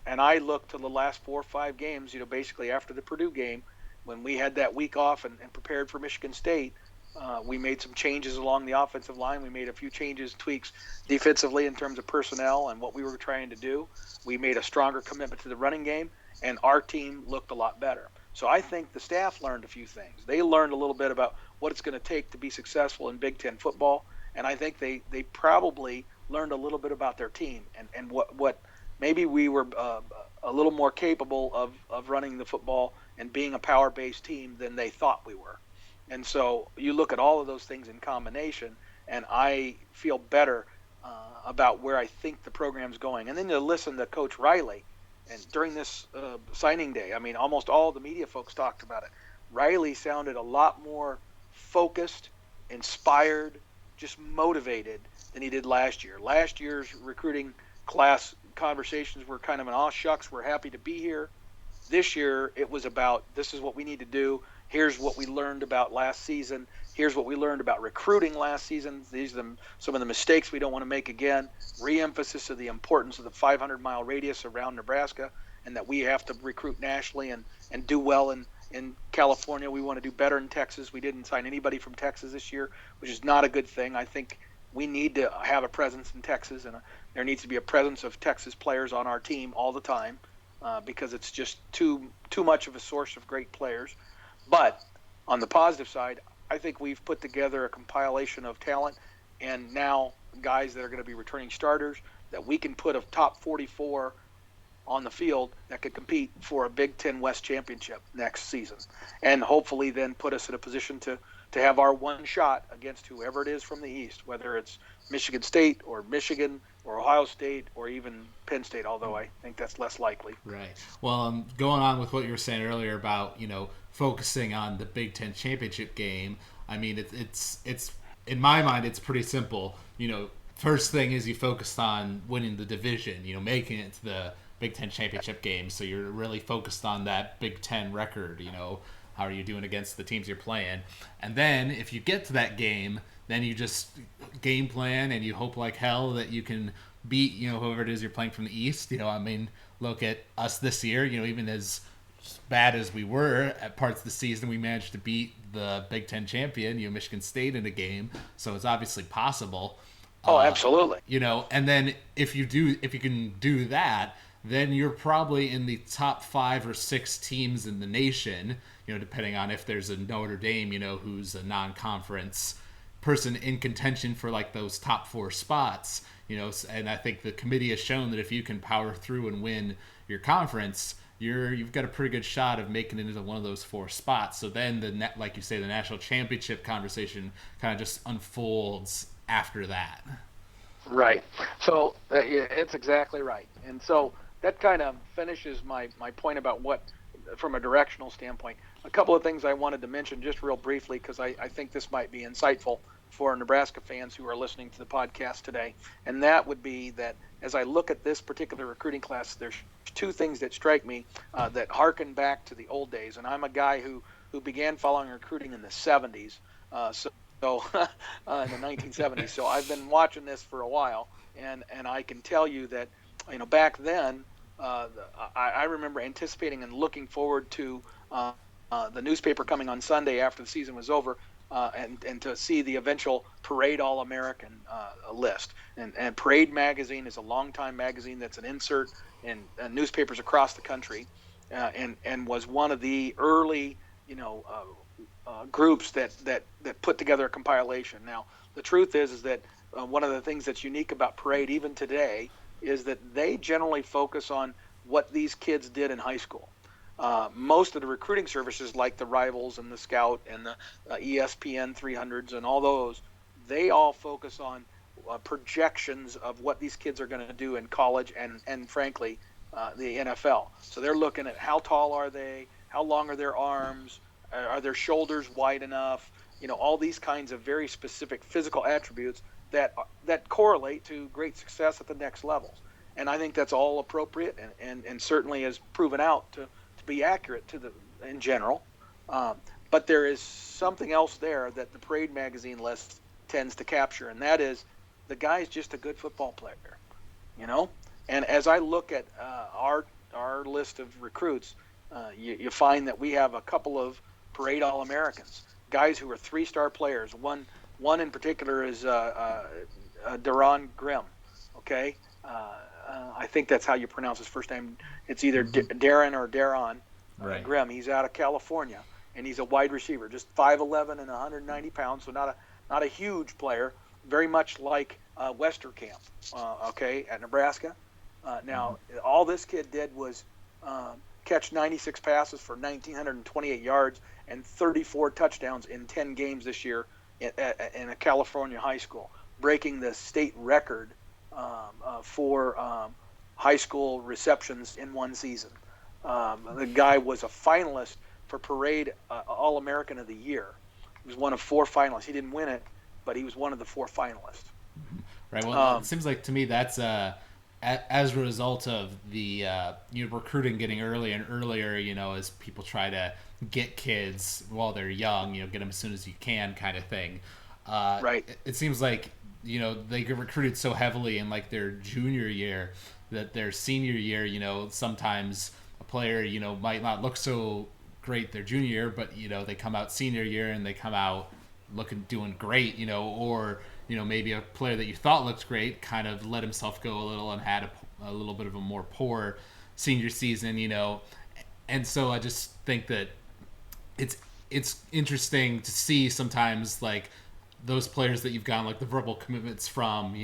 Speaker 2: I look to the last 4 or 5 games, basically after the Purdue game, when we had that week off and prepared for Michigan State, we made some changes along the offensive line. We made a few tweaks defensively in terms of personnel and what we were trying to do. We made a stronger commitment to the running game, and our team looked a lot better. So I think the staff learned a few things. They learned a little bit about what it's going to take to be successful in Big Ten football, and I think they probably learned a little bit about their team and what maybe we were a little more capable of running the football and being a power-based team than they thought we were. And so you look at all of those things in combination, and I feel better about where I think the program's going. And then to listen to Coach Riley, and during this signing day, almost all the media folks talked about it. Riley sounded a lot more focused, inspired, just motivated than he did last year. Last year's recruiting class conversations were kind of an aw shucks, we're happy to be here. This year it was about, this is what we need to do. Here's what we learned about last season. Here's what we learned about recruiting last season. These are some of the mistakes we don't want to make again. Re-emphasis of the importance of the 500-mile radius around Nebraska, and that we have to recruit nationally and do well in California. We want to do better in Texas. We didn't sign anybody from Texas this year, which is not a good thing. I think we need to have a presence in Texas, and there needs to be a presence of Texas players on our team all the time because it's just too much of a source of great players. But on the positive side, I think we've put together a compilation of talent and now guys that are going to be returning starters that we can put a top 44 on the field that could compete for a Big Ten West championship next season, and hopefully then put us in a position to have our one shot against whoever it is from the East, whether it's Michigan State or Michigan or Ohio State or even Penn State, although I think that's less likely.
Speaker 1: Right. Well, going on with what you were saying earlier about, focusing on the Big Ten championship game, it's in my mind, it's pretty simple. First thing is you focused on winning the division, making it to the Big Ten championship game. So you're really focused on that Big Ten record, how are you doing against the teams you're playing? And then if you get to that game, then you just game plan and you hope like hell that you can beat, whoever it is you're playing from the East. Look at us this year, even as bad as we were at parts of the season, we managed to beat the Big Ten champion, Michigan State, in a game. So it's obviously possible.
Speaker 2: Oh, absolutely.
Speaker 1: And then if you can do that, then you're probably in the top 5 or 6 teams in the nation, depending on if there's a Notre Dame, who's a non-conference person in contention for like those top 4 spots, and I think the committee has shown that if you can power through and win your conference, you've got a pretty good shot of making it into one of those four spots. So then like you say, the national championship conversation kind of just unfolds after that.
Speaker 2: Right. So yeah, it's exactly right. And so that kind of finishes my point about what, from a directional standpoint. A couple of things I wanted to mention just real briefly, because I think this might be insightful for Nebraska fans who are listening to the podcast today. And that would be that as I look at this particular recruiting class, there's two things that strike me that harken back to the old days. And I'm a guy who began following recruiting in the 70s. So in the 1970s. So I've been watching this for a while, and I can tell you that, back then, I remember anticipating and looking forward to the newspaper coming on Sunday after the season was over, and to see the eventual Parade All-American list. And Parade magazine is a longtime magazine that's an insert in newspapers across the country, and was one of the early, groups that put together a compilation. Now, the truth is that one of the things that's unique about Parade, even today, is that they generally focus on what these kids did in high school. Most of the recruiting services, like the Rivals and the Scout and the ESPN 300s and all those, they all focus on projections of what these kids are going to do in college and frankly, the NFL. So they're looking at how tall are they, how long are their arms, are their shoulders wide enough? All these kinds of very specific physical attributes that correlate to great success at the next levels. And I think that's all appropriate and certainly is proven out to be accurate in general. But there is something else there that the Parade magazine list tends to capture, and that is the guy's just a good football player. And as I look at our list of recruits, you find that we have a couple of Parade All-Americans, guys who are three-star players. One in particular is Deron Grimm. Okay, I think that's how you pronounce his first name. It's either Darren or Daron Grimm. He's out of California, and he's a wide receiver, just 5'11" and 190 pounds, so not a huge player. Very much like Westerkamp, at Nebraska. Now, all this kid did was catch 96 passes for 1,928 yards and 34 touchdowns in 10 games this year in a California high school, breaking the state record for high school receptions in one season. The guy was a finalist for Parade All-American of the Year. He was one of four finalists. He didn't win it, but he was one of the four finalists.
Speaker 1: Right. Well, it seems like to me that's as a result of the recruiting getting earlier and earlier, as people try to get kids while they're young, get them as soon as you can, kind of thing.
Speaker 2: Right.
Speaker 1: It seems like they get recruited so heavily in like their junior year that their senior year, sometimes a player might not look so great their junior year, but they come out senior year and they come out doing great, or maybe a player that you thought looked great kind of let himself go a little and had a little bit of a more poor senior season, and so I just think that it's interesting to see sometimes like those players that you've gotten like the verbal commitments from,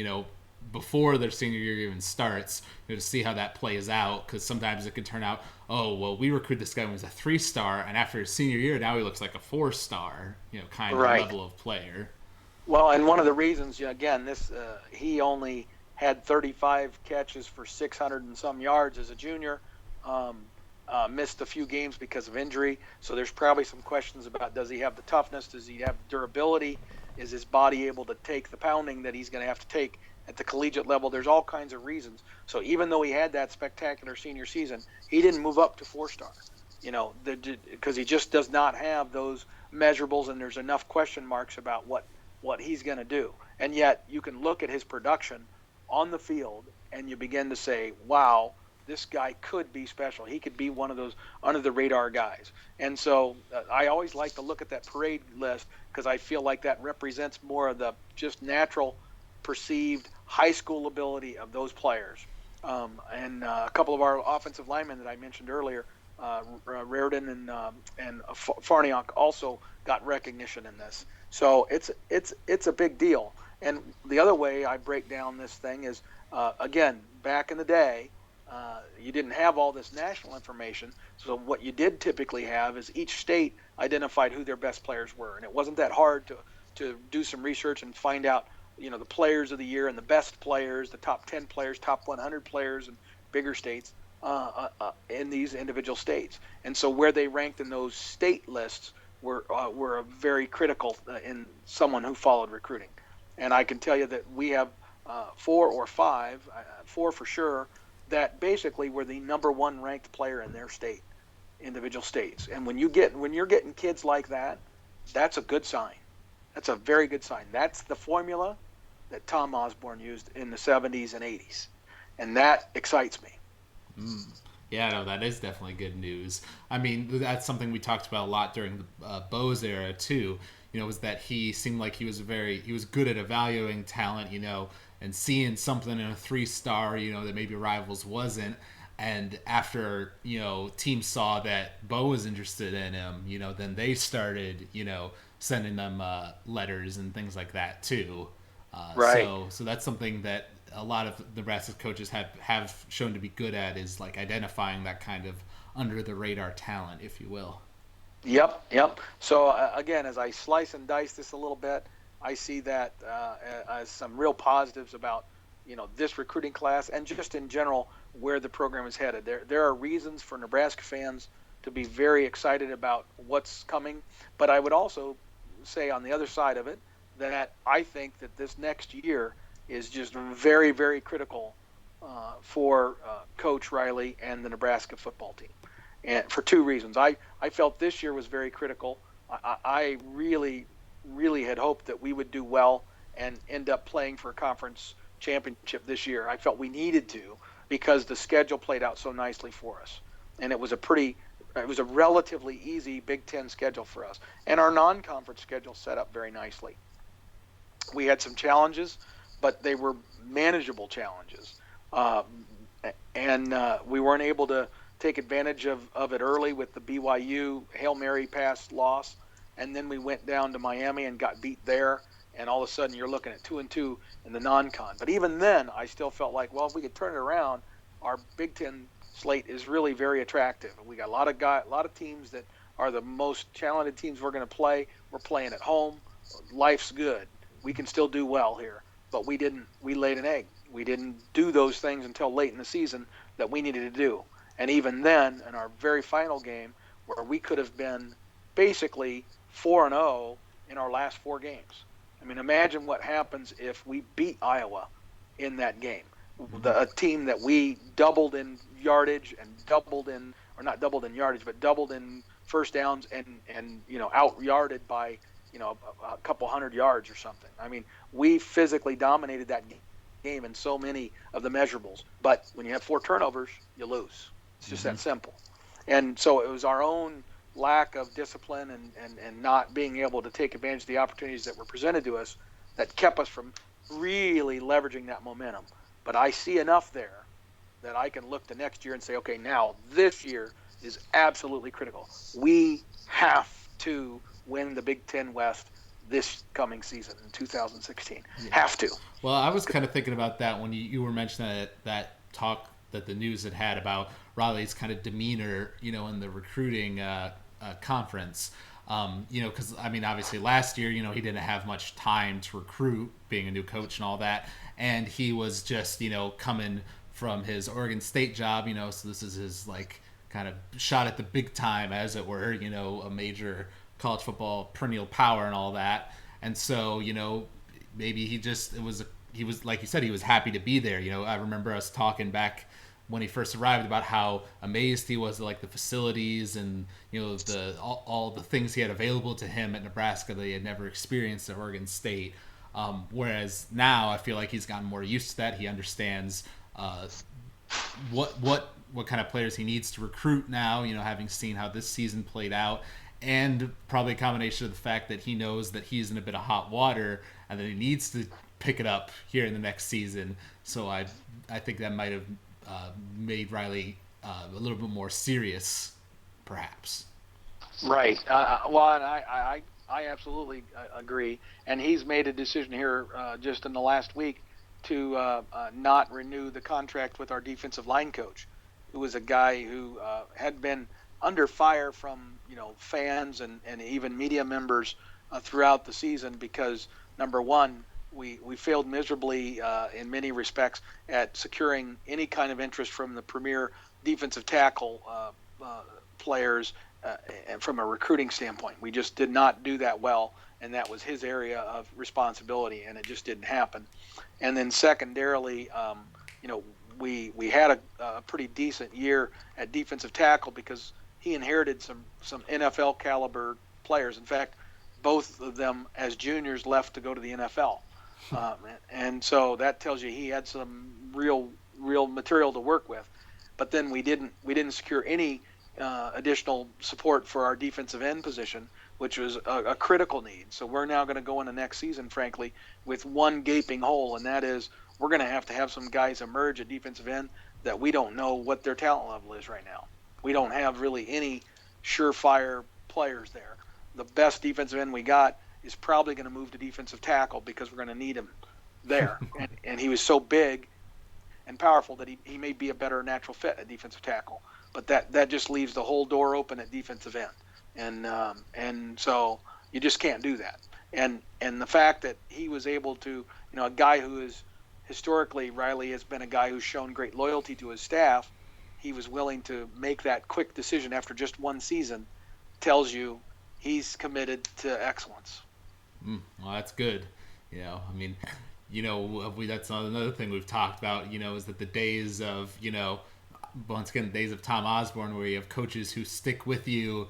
Speaker 1: before their senior year even starts, to see how that plays out, because sometimes it could turn out, oh, well, we recruited this guy when he was a 3-star, and after his senior year, now he looks like a 4-star, kind of level of player.
Speaker 2: Well, and one of the reasons, again, he only had 35 catches for 600 and some yards as a junior, missed a few games because of injury, so there's probably some questions about, does he have the toughness, does he have durability, is his body able to take the pounding that he's going to have to take at the collegiate level? There's all kinds of reasons. So even though he had that spectacular senior season, he didn't move up to 4-star, because he just does not have those measurables, and there's enough question marks about what he's going to do. And yet you can look at his production on the field and you begin to say, wow, this guy could be special. He could be one of those under the radar guys. And so I always like to look at that Parade list, because I feel like that represents more of the just natural perceived high school ability of those players. And a couple of our offensive linemen that I mentioned earlier, Reardon and Farniok, also got recognition in this. So it's a big deal. And the other way I break down this thing is, again, back in the day, You didn't have all this national information. So what you did typically have is each state identified who their best players were, and it wasn't that hard to do some research and find out, the players of the year and the best players, the top 10 players, top 100 players, and bigger states in these individual states. And so where they ranked in those state lists were very critical in someone who followed recruiting. And I can tell you that we have four or five, four for sure, that basically were the number one ranked player in their state, individual states. And when you're getting kids like that, that's a good sign. That's a very good sign. That's the formula that Tom Osborne used in the 70s and 80s. And that excites me.
Speaker 1: Mm. Yeah, no, that is definitely good news. I mean, that's something we talked about a lot during the Bo's era too. Was that he seemed like he was good at evaluating talent, and seeing something in a 3-star, that maybe Rivals wasn't. And after teams saw that Bo was interested in him, then they started sending them letters and things like that too.
Speaker 2: Right.
Speaker 1: So that's something that a lot of Nebraska coaches have shown to be good at, is like identifying that kind of under the radar talent, if you will.
Speaker 2: Yep, yep. So again, as I slice and dice this a little bit, I see that as some real positives about this recruiting class and just in general where the program is headed. There are reasons for Nebraska fans to be very excited about what's coming, but I would also say on the other side of it that I think that this next year is just very, very critical for Coach Riley and the Nebraska football team, and for two reasons. I felt this year was very critical. I really, really had hoped that we would do well and end up playing for a conference championship this year. I felt we needed to because the schedule played out so nicely for us, and it was a relatively easy Big Ten schedule for us, and our non-conference schedule set up very nicely. We had some challenges, but they were manageable challenges, uh, and we weren't able to take advantage of it early with the BYU Hail Mary pass loss, and then we went down to Miami and got beat there, and all of a sudden you're looking at 2-2 in the non-con. But even then, I still felt like, well, if we could turn it around, our Big Ten slate is really very attractive. We got a lot of teams that are the most talented teams we're going to play. We're playing at home. Life's good. We can still do well here, but we didn't. We laid an egg. We didn't do those things until late in the season that we needed to do. And even then, in our very final game, where we could have been basically 4-0 in our last 4 games. I mean, imagine what happens if we beat Iowa in that game. A team that we doubled in yardage and doubled in, or not doubled in yardage, but doubled in first downs and out yarded by a couple hundred yards or something. I mean, we physically dominated that game in so many of the measurables. But when you have 4 turnovers, you lose. It's just that simple. And so it was our own lack of discipline and not being able to take advantage of the opportunities that were presented to us that kept us from really leveraging that momentum. But I see enough there that I can look to next year and say, okay, now this year is absolutely critical. We have to win the Big Ten West this coming season in 2016. Yeah. Have to.
Speaker 1: Well, I was kind of thinking about that when you were mentioning that talk that the news had about Riley's kind of demeanor, in the recruiting conference. Because I mean, obviously last year, he didn't have much time to recruit, being a new coach and all that, and he was just, coming from his Oregon State job, so this is his like kind of shot at the big time, as it were, a major college football perennial power and all that, and so maybe he was like you said, he was happy to be there. I remember us talking back when he first arrived about how amazed he was at like the facilities and the all the things he had available to him at Nebraska that he had never experienced at Oregon State. Whereas now I feel like he's gotten more used to that. He understands what kind of players he needs to recruit now. Having seen how this season played out, and probably a combination of the fact that he knows that he's in a bit of hot water and that he needs to pick it up here in the next season. So I think that might have made Riley a little bit more serious, perhaps.
Speaker 2: Right. Well, and I absolutely agree. And he's made a decision here just in the last week to not renew the contract with our defensive line coach, who was a guy who had been under fire from fans and even media members throughout the season because number one, we failed miserably in many respects at securing any kind of interest from the premier defensive tackle players and from a recruiting standpoint. We just did not do that well, and that was his area of responsibility, and it just didn't happen. And then secondarily, we had a pretty decent year at defensive tackle because he inherited some NFL caliber players. In fact, both of them as juniors left to go to the NFL. And so that tells you he had some real material to work with. But then we didn't secure any additional support for our defensive end position, which was a critical need. So we're now going to go into next season, frankly, with one gaping hole, and that is we're going to have some guys emerge at defensive end that we don't know what their talent level is right now. We don't have really any surefire players there. The best defensive end we got is probably going to move to defensive tackle because we're going to need him there. And he was so big and powerful that he may be a better natural fit at defensive tackle. But that just leaves the whole door open at defensive end. And so you just can't do that. And the fact that he was able to, a guy who is historically, Riley has been a guy who's shown great loyalty to his staff. He was willing to make that quick decision after just one season, tells you he's committed to excellence.
Speaker 1: Well, that's good. That's another thing we've talked about, is that the days of, once again, the days of Tom Osborne, where you have coaches who stick with you,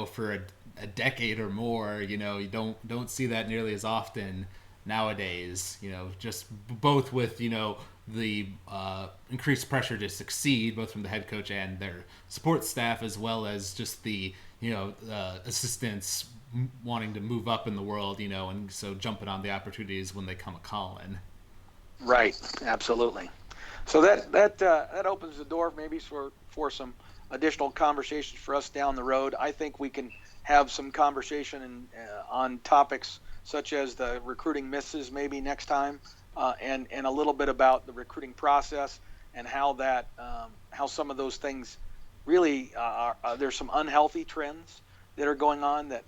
Speaker 1: for a decade or more, you don't see that nearly as often nowadays, just both with, the increased pressure to succeed, both from the head coach and their support staff, as well as just the, assistants wanting to move up in the world, and so jumping on the opportunities when they come a-calling.
Speaker 2: Right, absolutely. So that opens the door maybe for some additional conversations for us down the road. I think we can have some conversation on topics such as the recruiting misses maybe next time, and a little bit about the recruiting process and how some of those things really there's some unhealthy trends that are going on that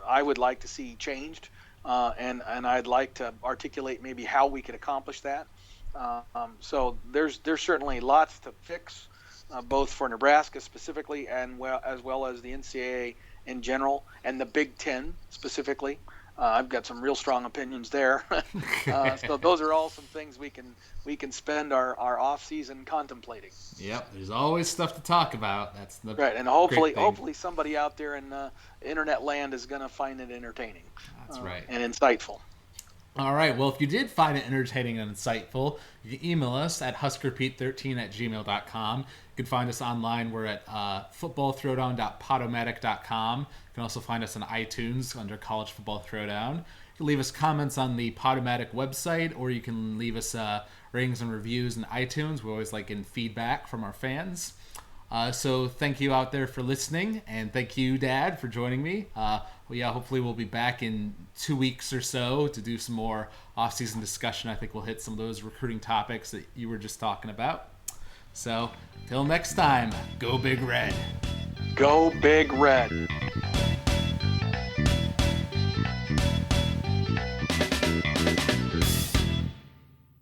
Speaker 2: I would like to see changed, and I'd like to articulate maybe how we could accomplish that. So there's certainly lots to fix, both for Nebraska specifically and as well as the NCAA in general and the Big Ten specifically. I've got some real strong opinions there. So those are all some things we can spend our off season contemplating.
Speaker 1: Yep, there's always stuff to talk about. That's the
Speaker 2: right, and hopefully somebody out there in internet land is going to find it entertaining.
Speaker 1: That's right,
Speaker 2: and insightful.
Speaker 1: All right. Well, if you did find it entertaining and insightful, you can email us at huskerpete13@gmail.com. You can find us online. We're at footballthrowdown.podomatic.com. You can also find us on iTunes under College Football Throwdown. You can leave us comments on the Podomatic website, or you can leave us ratings and reviews in iTunes. We always like in feedback from our fans. So thank you out there for listening, and thank you, Dad, for joining me. Hopefully we'll be back in 2 weeks or so to do some more off-season discussion. I think we'll hit some of those recruiting topics that you were just talking about. So, till next time, go Big Red.
Speaker 2: Go Big Red.